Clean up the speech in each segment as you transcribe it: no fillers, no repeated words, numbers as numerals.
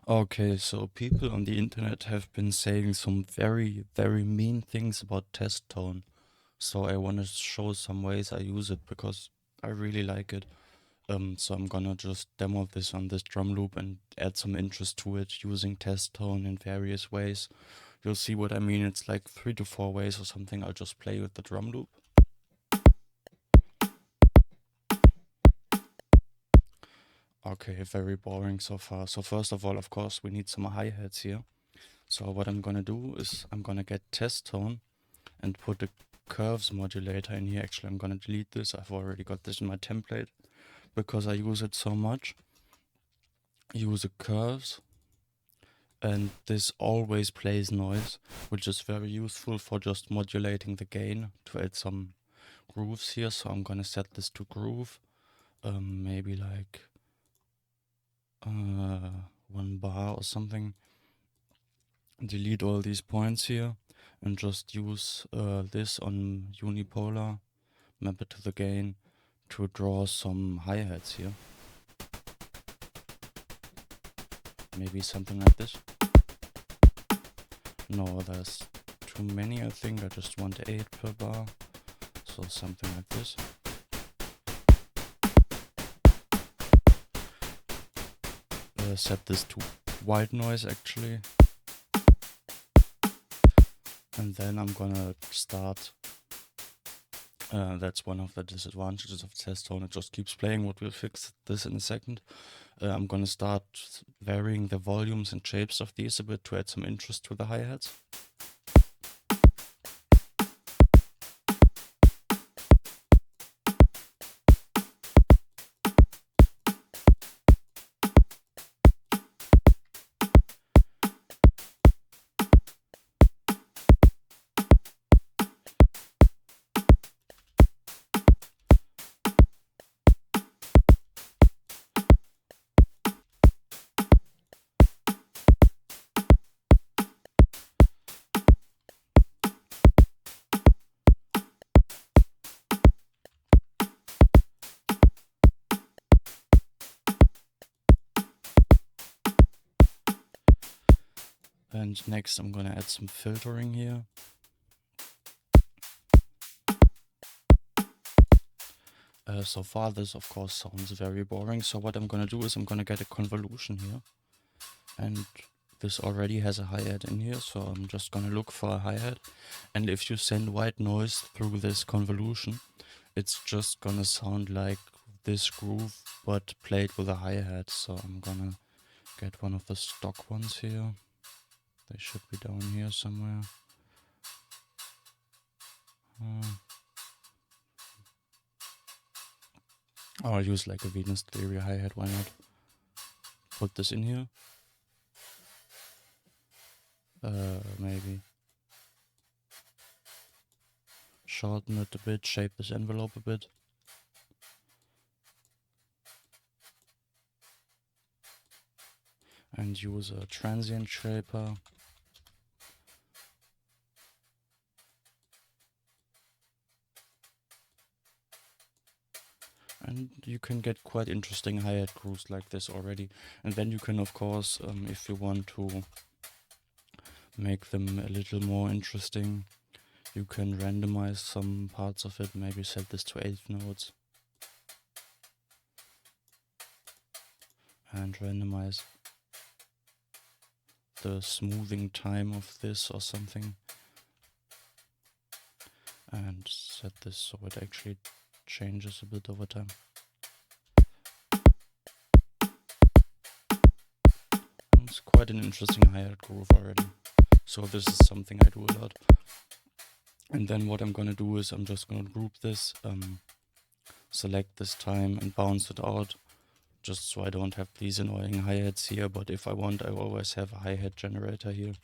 Okay, so people on the internet have been saying some very, very mean things about test tone. So I want to show some ways I use it because I really like it. So I'm gonna just demo this on this drum loop and add some interest to it using test tone in various ways. You'll see what I mean. It's like 3 to 4 ways or something. I'll just play with the drum loop. Okay, very boring so far. So first of all, of course, we need some hi-hats here. So what I'm gonna do is I'm gonna get test tone and put a curves modulator in here. Actually, I'm gonna delete this. I've already got this in my template because I use it so much. Use a curves, and this always plays noise, which is very useful for just modulating the gain to add some grooves here. So I'm gonna set this to groove, maybe like 1 bar or something. Delete all these points here and just use this on unipolar, map it to the gain to draw some hi-hats here. Maybe something like this. No, there's too many, I think. I just want 8 per bar. So something like this. Set this to white noise actually. And then I'm gonna start. That's one of the disadvantages of test tone. It just keeps playing. What we'll fix this in a second. I'm gonna start varying the volumes and shapes of these a bit to add some interest to the hi-hats. And next I'm gonna add some filtering here. So far this of course sounds very boring, so what I'm gonna do is I'm gonna get a convolution here. And this already has a hi-hat in here, so I'm just gonna look for a hi-hat. And if you send white noise through this convolution, it's just gonna sound like this groove, but played with a hi-hat. So I'm gonna get one of the stock ones here. They should be down here somewhere. I'll use like a Venus Theory hi-hat, why not? Put this in here. Maybe shorten it a bit, shape this envelope a bit. And use a transient shaper. And you can get quite interesting hi-hat grooves like this already. And then you can, of course, if you want to make them a little more interesting, you can randomize some parts of it, maybe set this to 8 notes. And randomize the smoothing time of this or something. And set this so it actually changes a bit over time. It's quite an interesting hi-hat groove already. So this is something I do a lot. And then what I'm gonna do is I'm just gonna group this, select this time and bounce it out, just so I don't have these annoying hi-hats here. But if I want, I always have a hi-hat generator here.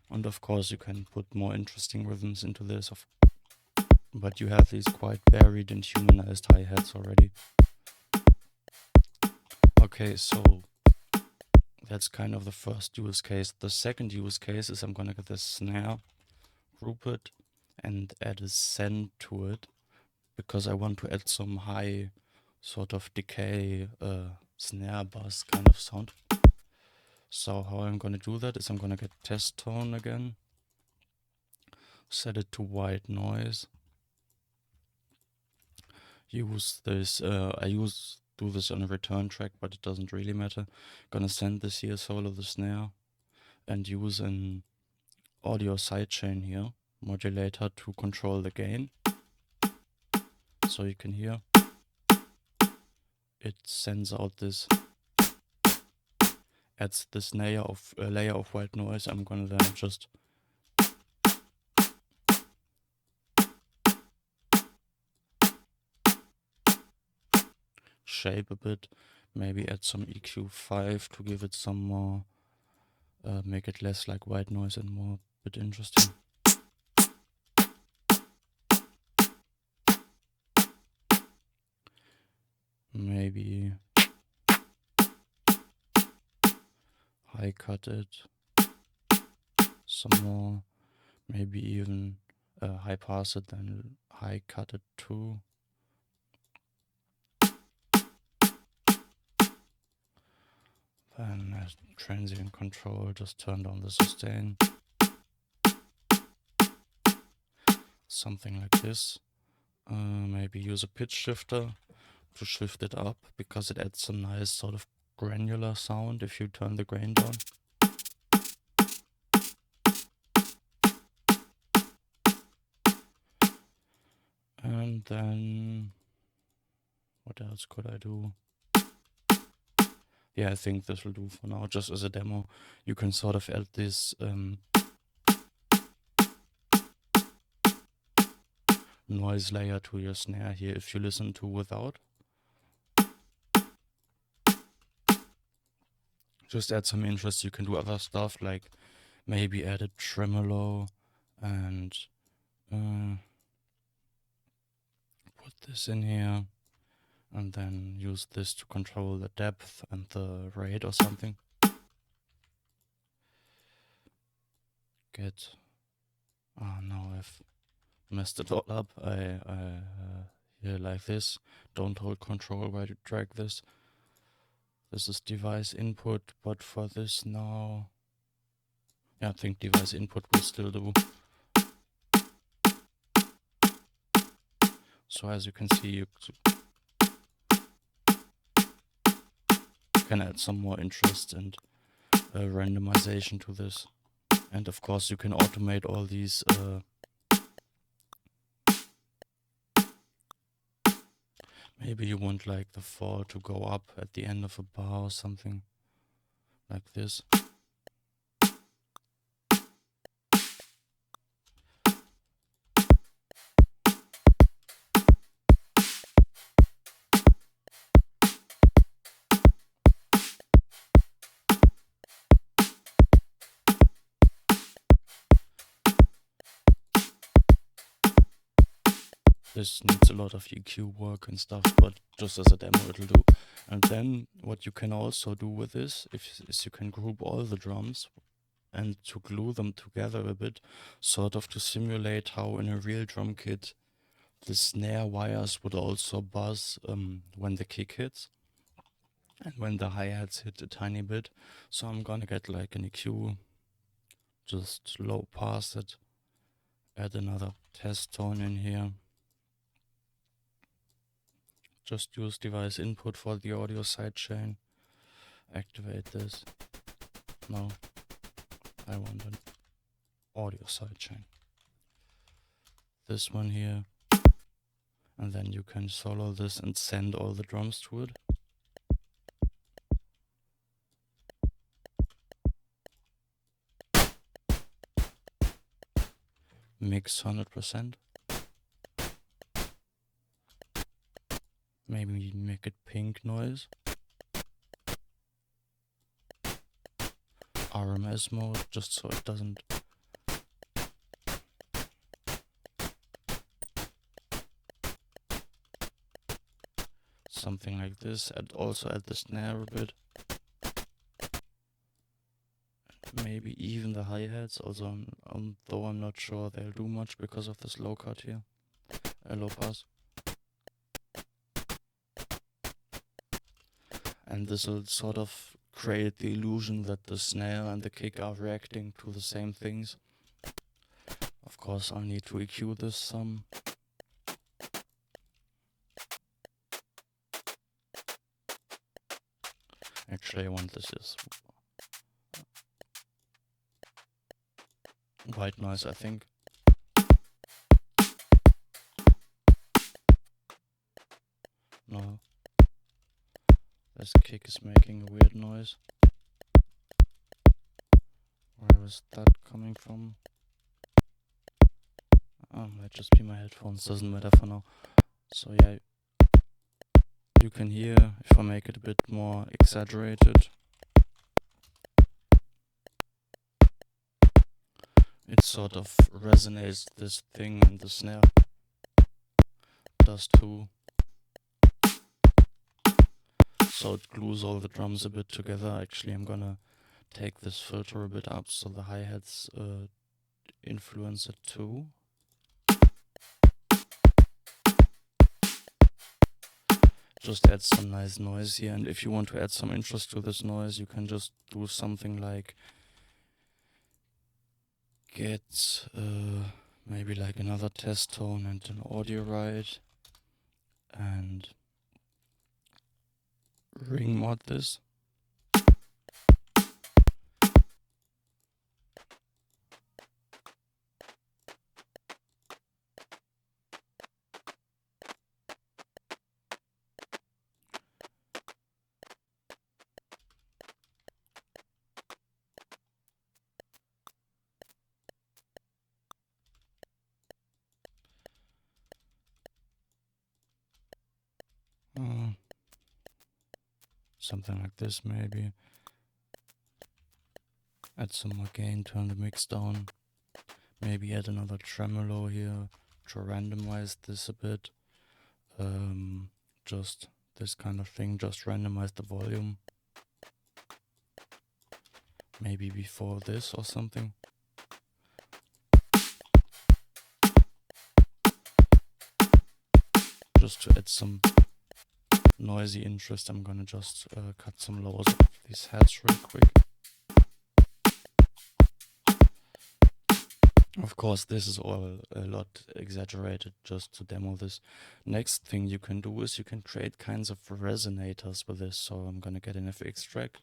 And of course you can put more interesting rhythms into this, but you have these quite varied and humanized hi-hats already. Okay, so that's kind of the first use case. The second use case is I'm gonna get this snare, group it, and add a send to it, because I want to add some high sort of decay snare bass kind of sound. So how I'm gonna do that is I'm gonna get test tone again, set it to white noise, use this, do this on a return track, but it doesn't really matter. Gonna send this here solo the snare and use an audio sidechain here, modulator to control the gain. So you can hear it sends out this, adds this layer of white noise. I'm gonna then just shape a bit, maybe add some EQ5 to give it some more, make it less like white noise and more a bit interesting. Maybe high cut it some more, maybe even high pass it, then high cut it too. Then transient control, just turn down the sustain. Something like this. Maybe use a pitch shifter to shift it up, because it adds a nice sort of granular sound if you turn the grain down. And then what else could I do? Yeah, I think this will do for now, just as a demo. You can sort of add this noise layer to your snare here if you listen to without. Just add some interest. You can do other stuff, like maybe add a tremolo and put this in here, and then use this to control the depth and the rate or something. No, I've messed it all up. Here like this. Don't hold control while you drag this. This is device input, but for this now, yeah, I think device input will still do. So as you can see, you can add some more interest and randomization to this. And of course you can automate all these maybe you want like the fall to go up at the end of a bar or something like this. This needs a lot of EQ work and stuff, but just as a demo it'll do. And then what you can also do with this is you can group all the drums and to glue them together a bit, sort of to simulate how in a real drum kit the snare wires would also buzz when the kick hits and when the hi-hats hit a tiny bit. So I'm gonna get like an EQ, just low pass it, add another test tone in here. Just use device input for the audio sidechain. Activate this. No, I want an audio sidechain. This one here. And then you can solo this and send all the drums to it. Mix 100%. Maybe make it pink noise. RMS mode, just so it doesn't. Something like this. Also add the snare a bit. Maybe even the hi-hats, also, though I'm not sure they'll do much because of this low cut here. Low pass. And this will sort of create the illusion that the snare and the kick are reacting to the same things. Of course, I'll need to EQ this some. Actually, I want this is white noise, I think. No. This kick is making a weird noise. Where is that coming from? Oh, might just be my headphones, doesn't matter for now. So yeah, you can hear, if I make it a bit more exaggerated, it sort of resonates this thing, and the snare does too. So it glues all the drums a bit together. Actually, I'm gonna take this filter a bit up so the hi-hats influence it too. Just add some nice noise here, and if you want to add some interest to this noise, you can just do something like get maybe like another test tone and an audio right, and ring mod this. Something like this maybe. Add some more gain, turn the mix down. Maybe add another tremolo here to randomize this a bit. Just this kind of thing, just randomize the volume. Maybe before this or something. Just to add some noisy interest, I'm gonna just cut some lows of these heads real quick. Of course, this is all a lot exaggerated just to demo this. Next thing you can do is you can create kinds of resonators with this. So I'm gonna get an FX track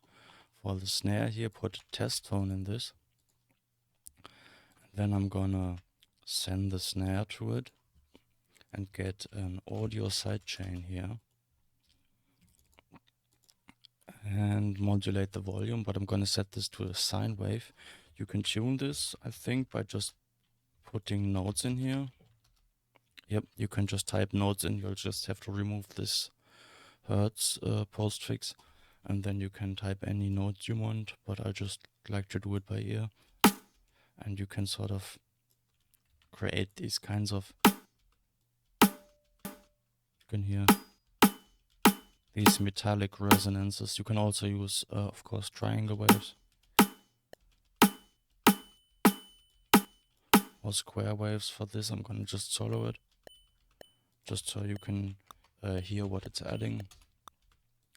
for the snare here, put a test tone in this. Then I'm gonna send the snare to it and get an audio sidechain here. And modulate the volume, but I'm gonna set this to a sine wave. You can tune this, I think, by just putting notes in here. Yep, you can just type notes in. You'll just have to remove this hertz postfix, and then you can type any notes you want, but I just like to do it by ear. And you can sort of create these kinds of, you can hear these metallic resonances. You can also use, of course, triangle waves or square waves for this. I'm gonna just solo it, just so you can hear what it's adding.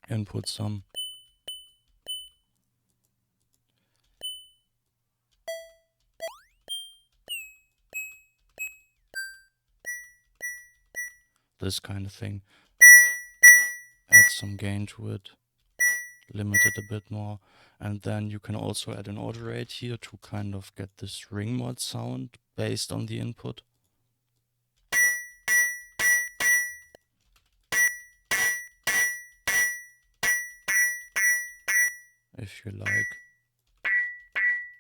Input some. This kind of thing. Add some gain to it. Limit it a bit more. And then you can also add an auto rate here to kind of get this ring mod sound based on the input. If you like.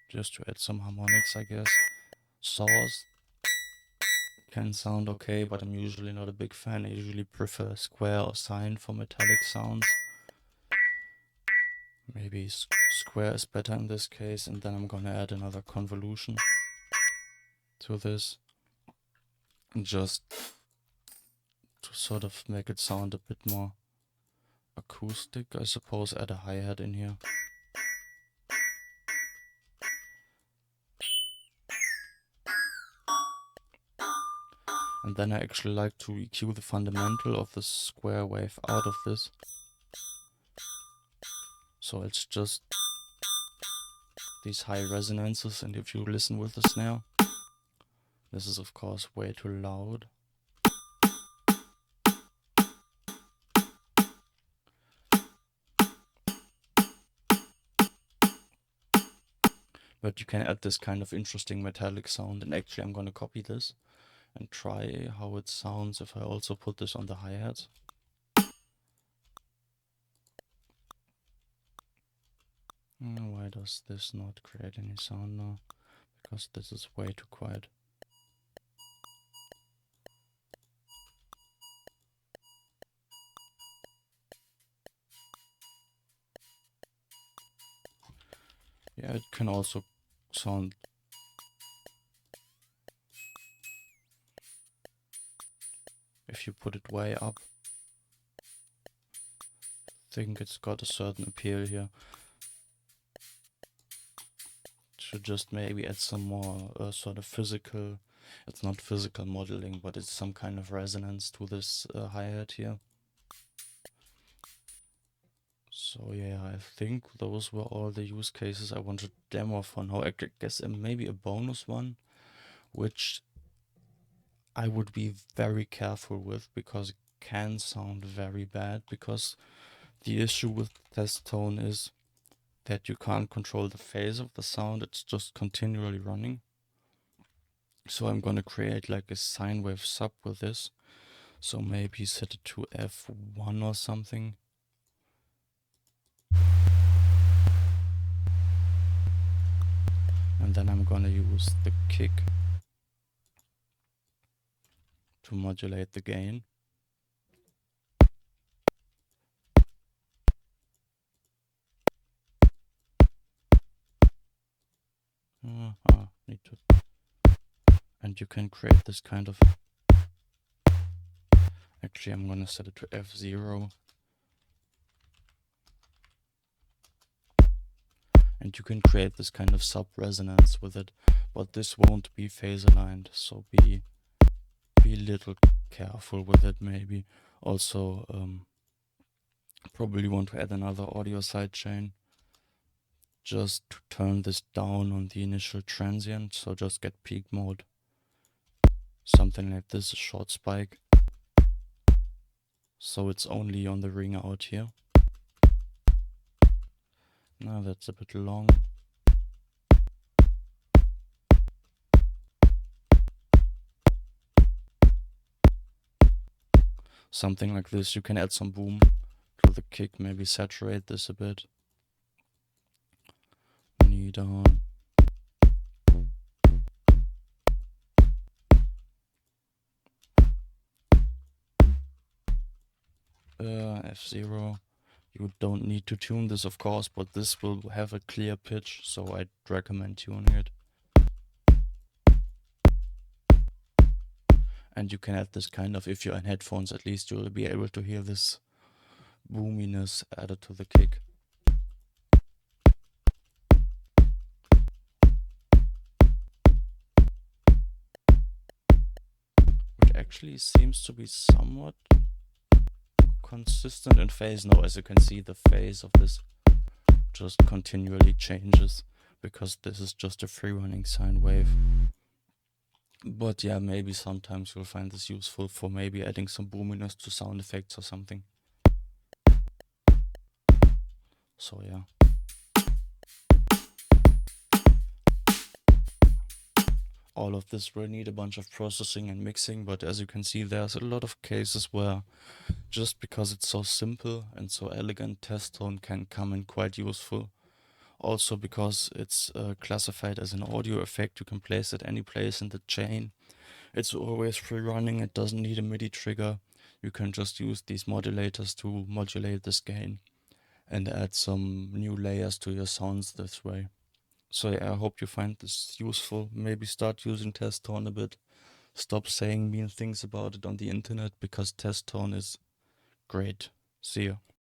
Just to add some harmonics, I guess. Saws can sound okay, but I'm usually not a big fan. I usually prefer square or sine for metallic sounds. Maybe square is better in this case, and then I'm gonna add another convolution to this, just to sort of make it sound a bit more acoustic, I suppose. Add a hi-hat in here. And then I actually like to EQ the fundamental of the square wave out of this, So it's just these high resonances, and if you listen with the snare, this is of course way too loud. But you can add this kind of interesting metallic sound, and actually I'm gonna copy this and try how it sounds if I also put this on the hi-hats. Why does this not create any sound now? Because this is way too quiet. Yeah, it can also sound if you put it way up. I think it's got a certain appeal here. Should just maybe add some more sort of physical, it's not physical modeling, but it's some kind of resonance to this hi-hat here. So yeah, I think those were all the use cases I wanted to demo for now. I guess maybe a bonus one, which I would be very careful with because it can sound very bad, because the issue with test tone is that you can't control the phase of the sound, it's just continually running. So I'm gonna create like a sine wave sub with this. So maybe set it to F1 or something. And then I'm gonna use the kick to modulate the gain. Need to. And you can create this kind of. Actually, I'm gonna set it to F0. And you can create this kind of sub resonance with it, but this won't be phase aligned. So be a little careful with it. Maybe also probably want to add another audio sidechain just to turn this down on the initial transient. So just get peak mode. Something like this, a short spike. So it's only on the ring out here. Now that's a bit long. Something like this. You can add some boom to the kick, maybe saturate this a bit. Knee down. F0. You don't need to tune this, of course, but this will have a clear pitch, so I'd recommend tuning it. And you can add this kind of, if you're in headphones at least, you'll be able to hear this boominess added to the kick. Which actually seems to be somewhat consistent in phase now. As you can see, the phase of this just continually changes, because this is just a free running sine wave. But yeah, maybe sometimes you'll find this useful for maybe adding some boominess to sound effects or something. So yeah. All of this will need a bunch of processing and mixing, but as you can see, there's a lot of cases where just because it's so simple and so elegant, test tone can come in quite useful. Also because it's classified as an audio effect, you can place it any place in the chain. It's always free running, it doesn't need a MIDI trigger. You can just use these modulators to modulate this gain and add some new layers to your sounds this way. So yeah, I hope you find this useful. Maybe start using test tone a bit. Stop saying mean things about it on the internet, because test tone is great. See ya.